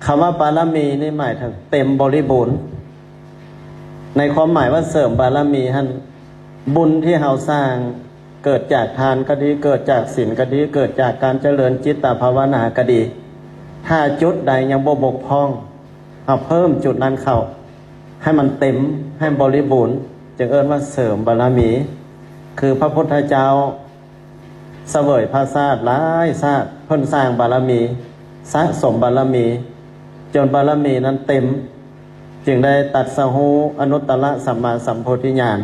คำว่าบารมีนี่หมายถึงเต็มบริบูรณ์ในความหมายว่าเสริมบารมีท่านบุญที่เราสร้างเกิดจากทานก็ดีเกิดจากศีลก็ดีเกิดจากการเจริญจิตตภาวนาก็ดีถ้าจุดใดยังบกพร่องเอาเพิ่มจุดนั้นเข้าให้มันเต็มให้บริบูรณ์จึงเอิ้นว่าเสริมบารมีคือพระพุทธเจ้าเสวยพระชาติหลายชาติเพิ่นสร้างบารมีสะสมบารมีจนบารมีนั้นเต็มจึงได้ตรัสรู้อนุตตรสัมมาสัมโพธิญาณ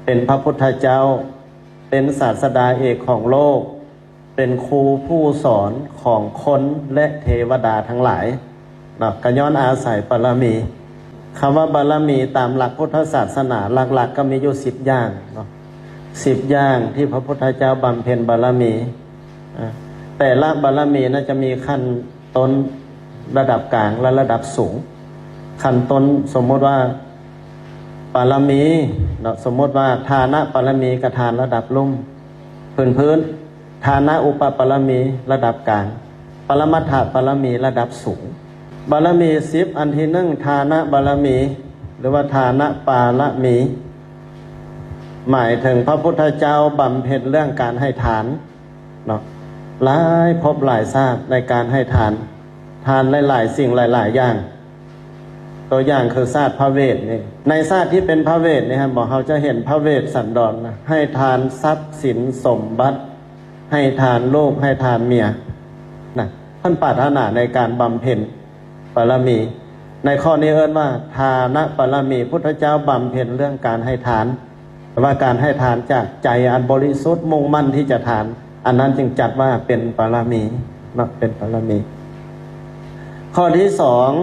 เป็นพระพุทธเจ้าเป็นศาสดาเอกของโลกเป็นครูผู้สอนของคนและเทวดาทั้งหลายเนาะก็ย้อนอาศัยบารมีคำว่าบารมีตามหลักพุทธศาสนาหลักๆก็มีอยู่10อย่างเนาะ10อย่างที่พระพุทธเจ้าบำเพ็ญบารมีแต่ละบารมีน่าจะมีขั้นต้นระดับกลางและระดับสูงขั้นต้นสมมติว่าบารมีสมมติว่าทานะบารมีกับทานระดับลุ่มพื้นทานะอุปบารมีระดับกลางปรมัตถบารมีระดับสูงบารมี10อันที่1ทานะบารมีหรือว่าทานะปารมีหมายถึงพระพุทธเจ้าบำเพ็ญเรื่องการให้ทานเนาะหลายภพหลายชาติในการให้ทานหลายๆสิ่งหลายๆอย่างตัวอย่างคือชาติพระเวทนี่ในชาติที่เป็นพระเวทนี่ครับบอกเขาจะเห็นพระเวทสันดรนะให้ทานทรัพย์สินสมบัติให้ทานลูกให้ทานเมียนะท่านปรารถนาในการบำเพ็ญบารมีในข้อนี้เอิ้นว่าทานะบารมีพุทธเจ้าบำเพ็ญเรื่องการให้ทานว่าการให้ทานจากใจอันบริสุทธิ์มุ่งมั่นที่จะทานอันนั้นจึงจัดว่าเป็นบารมีนะเป็นบารมีข้อที่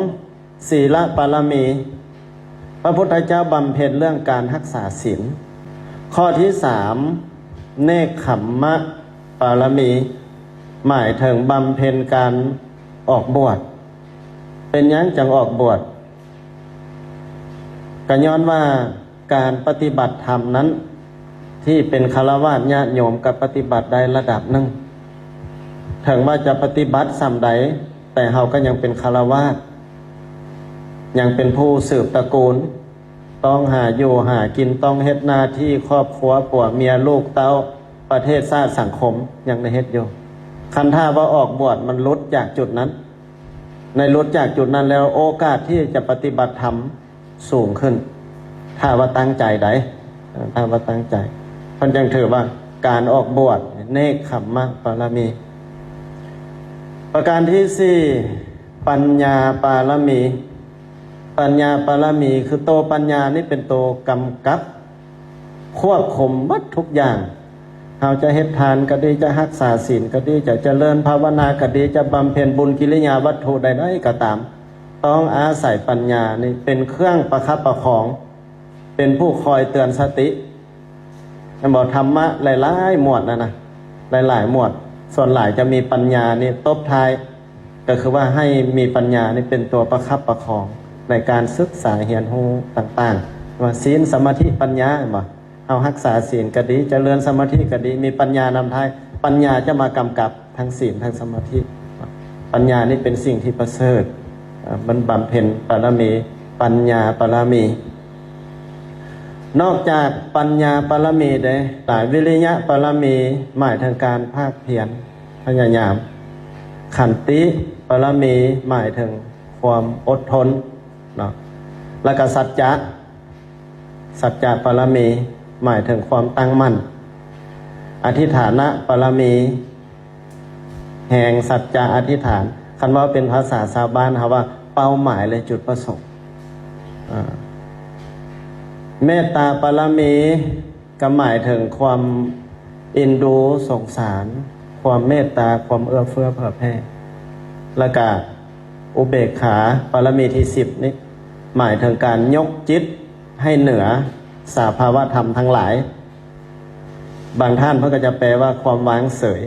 2ศีลบารมีพระพุทธเจ้าบำเพ็ญเรื่องการรักษาศีลข้อที่3เนกขัมมะบารมีหมายถึงบำเพ็ญการออกบวชเป็นยังจังออกบวชก็ย้อนว่าการปฏิบัติธรรมนั้นที่เป็นฆราวาสญาติโยมกับปฏิบัติได้ระดับหนึ่งถึงว่าจะปฏิบัติสำใดแต่เราก็ยังเป็นฆราวาสยังเป็นผู้สืบตระกูลต้องหาอยู่หากินต้องเฮ็ดหน้าที่ครอบครัวผัวเมียลูกเต้าประเทศชาติสังคมยังได้เฮ็ดอยู่คันท่าว่าออกบวชมันลดจากจุดนั้นในลดจากจุดนั้นแล้วโอกาสที่จะปฏิบัติธรรมสูงขึ้นถ้าว่าตั้งใจใดถ้าว่าตั้งใจเพิ่นจึงถือว่าการออกบวชเนกขัมมะบารมีประการที่4ปัญญาบารมีปัญญาบารมีคือโตปัญญานี่เป็นโตกำกับควบคุมวัดทุกอย่างเราจะเฮ็ดทานก็ดีจะรักษาศีลก็ดีจะเจริญภาวนาก็ดีจะบำเพ็ญบุญกิริยาวัตถุใดๆก็ตามต้องอาศัยปัญญานี่เป็นเครื่องประคับประคองเป็นผู้คอยเตือนสติบอกธรรมะหลายๆหมวดนะหลายๆหมวดส่วนหลายจะมีปัญญานี่ตบท้ายก็คือว่าให้มีปัญญานี่เป็นตัวประคับประคองในการศึกษาเรียนรู้ต่างๆว่าศีลสมาธิปัญญาบ่เอารักษาศีลก็ดีเจริญสมาธิก็ดีมีปัญญานำท้ายปัญญาจะมากำกับทั้งศีลทั้งสมาธิปัญญานี่เป็นสิ่งที่ประเสริฐมันบำเพ็ญบารมีปัญญาบารมีนอกจากปัญญาบารมีได้หลายวิริยะบารมีหมายถึงการภาคเพียรพยายามขันติบารมีหมายถึงความอดทนเนาะแล้วก็สัจจะบารมีหมายถึงความตั้งมั่นอธิฐานะบารมีแห่งสัจจะอธิษฐานคันว่าเป็นภาษาชาวบ้านครับว่าเป้าหมายและจุดประสงค์เมตตาบารมีก็หมายถึงความเอ็นดูสงสารความเมตตาความเอื้อเฟื้อเผื่อแผ่แล้วก็อุเบกขาบารมีที่10นี้หมายถึงการยกจิตให้เหนือสภาวะธรรมทั้งหลายบางท่านเพิ่นก็จะแปลว่าความวางเฉย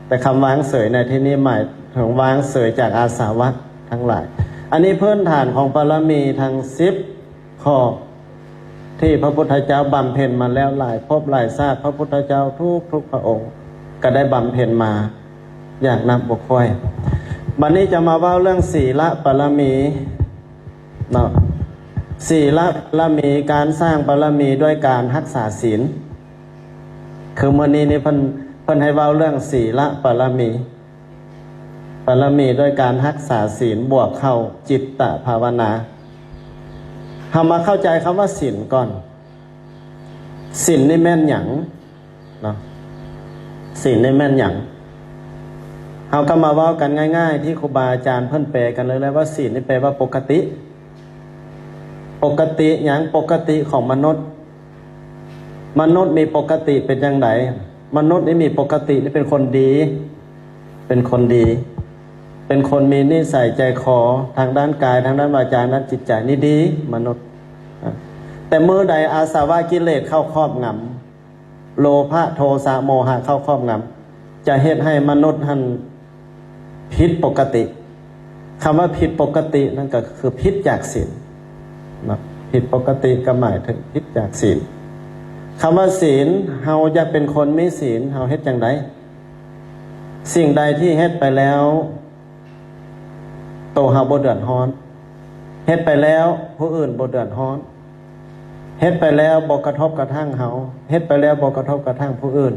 แต่คำวางเฉยในที่นี้หมายถึงวางเฉยจากอาสาวะทั้งหลายอันนี้พื้นฐานของบารมีทั้ง10ข้อที่พระพุทธเจ้าบำเพ็ญมาแล้วหลายภพหลายชาติพระพุทธเจ้าทุกพระองค์ก็ได้บำเพ็ญมาอย่างนับบ่ถ้วน บัดนี้จะมาเว้าเรื่องศีลบารมีเนาะศีลบารมีการสร้างบารมีด้วยการรักษาศีลคือมื้อนี้นี่เพิ่นให้เว้าเรื่องศีลบารมีด้วยการรักษาศีลบวกเข้าจิตตภาวนาเฮามาเข้าใจคำว่าศีลก่อนศีลนี่แม่นหยังเนาะศีลนี่แม่นหยังเฮาก็มาเว้ากันง่ายๆที่ครูบาอาจารย์เพิ่นแปลกันเลยว่าศีลนี่แปลว่าปกติหยังปกติของมนุษย์มีปกติเป็นจังไดมนุษย์นี่มีปกตินี่เป็นคนดีเป็นคนมีนิสัยใจคอทางด้านกายทางด้านวาจาด้านจิตใจนี่ดีมนุษย์แต่เมื่อใดอาสวะกิเลสเข้าครอบงำโลภะโทสะโมหะเข้าครอบงำจะเฮ็ดให้มนุษย์หันผิดปกติคำว่าผิดปกตินั่นก็คือผิดจากศีลนะผิดปกติก็หมายถึงผิดจากศีลคำว่าศีลเฮาจะเป็นคนมีศีลเฮาเฮ็ดจังไดสิ่งใดที่เฮ็ดไปแล้วโตเฮาบ่เดือดร้อนเฮ็ดไปแล้วผู้อื่นบ่เดือดร้อนเฮ็ดไปแล้วบ่กระทบกระทั่งเฮาเฮ็ดไปแล้วบ่กระทบกระทั่งผู้อื่น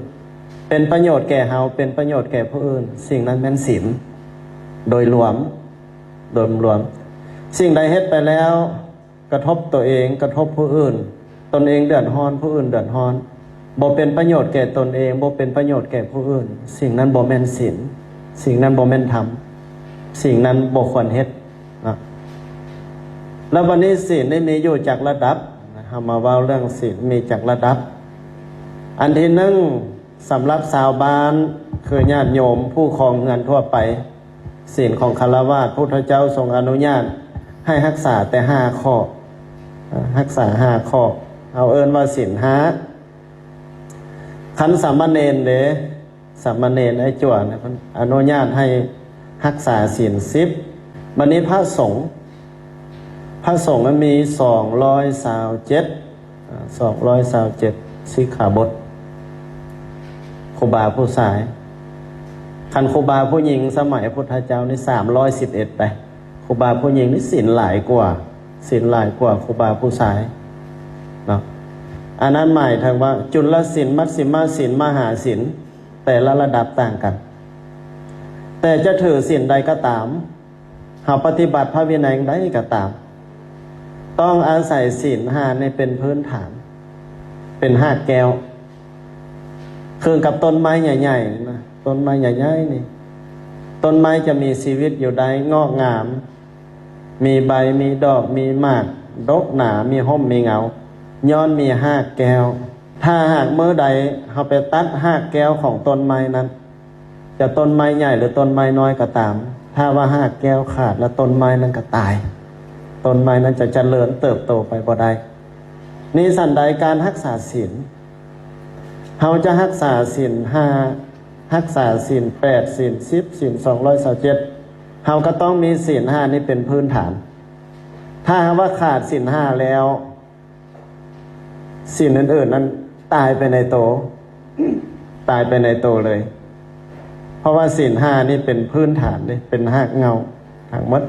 เป็นประโยชน์แก่เฮาเป็นประโยชน์แก่ผู้อื่นสิ่งนั้นเป็นศีลโดยรวมสิ่งใดเฮ็ดไปแล้วกระทบตัวเองกระทบผู้อื่นตนเองเดือดร้อนผู้อื่นเดือดร้อนบ่เป็นประโยชน์แก่ตนเองบ่เป็นประโยชน์แก่ผู้อื่นสิ่งนั้นบ่แม่นศีลสิ่งนั้นบ่แม่นธรรมสิ่งนั้นบ่ควรเฮ็ดนะแล้ววันนี้ศีลนี่มีอยู่จากระดับเฮามาเว้าเรื่องศีลมีจากระดับอันที่หนึ่งสำหรับชาวบ้านคือญาติโยมผู้ครองเรือนทั่วไปศีลของฆราวาสพุทธเจ้าทรงอนุญาตให้รักษาแต่5ข้อรักษา5ข้อเอาเอิ้นว่าศีล5คันสามเณรเด้สามเณรไอ้จั่วนะเพิ่นอนุญาตให้รักษาศีล10บัดนี้พระสงฆ์มันมี227สิกขาบทครูบาผู้ชายคันครูบาผู้หญิงสมัยพุทธเจ้านี่311ไปครูบาผู้หญิงนี่ศีลหลายกว่าครูบาผู้ชายเนาะอันนั้นหมายถึงว่าจุลศีลมัชฌิมศีลมหาศีลแต่ละระดับต่างกันแต่จะถือศีลใดก็ตามหาปฏิบัติพระวินัยใดก็ตามต้องอาศัยศีล5ในเป็นพื้นฐานเป็นหากแก้วคือกับต้นไม้ใหญ่ๆนะต้นไม้ใหญ่ๆนี่ต้นไม้จะมีชีวิตอยู่ได้งอกงามมีใบมีดอกมีหมากดกหนามีห่มมีเงาย้อนมีหากแก้วถ้าหากเมื่อใดเราไปตัดหากแก้วของต้นไม้นั้นจะต้นไม้ใหญ่หรือต้นไม้น้อยก็ตามถ้าว่าหากแก้วขาดแล้วต้นไม้นั้นก็ตายต้นไม้นั้นจะเจริญเติบโตไปบ่ได้นี่สันใดการรักษาศีลเราจะรักษาศีล5รักษาศีล8ศีล10ศีล227เราก็ต้องมีศีล5นี่เป็นพื้นฐานถ้าว่าขาดศีล5แล้วศีลอื่นๆนั้นตายไปในโตเลยเพราะว่าศีล5นี่เป็นพื้นฐานเลยเป็นหากเงาทั้งหมด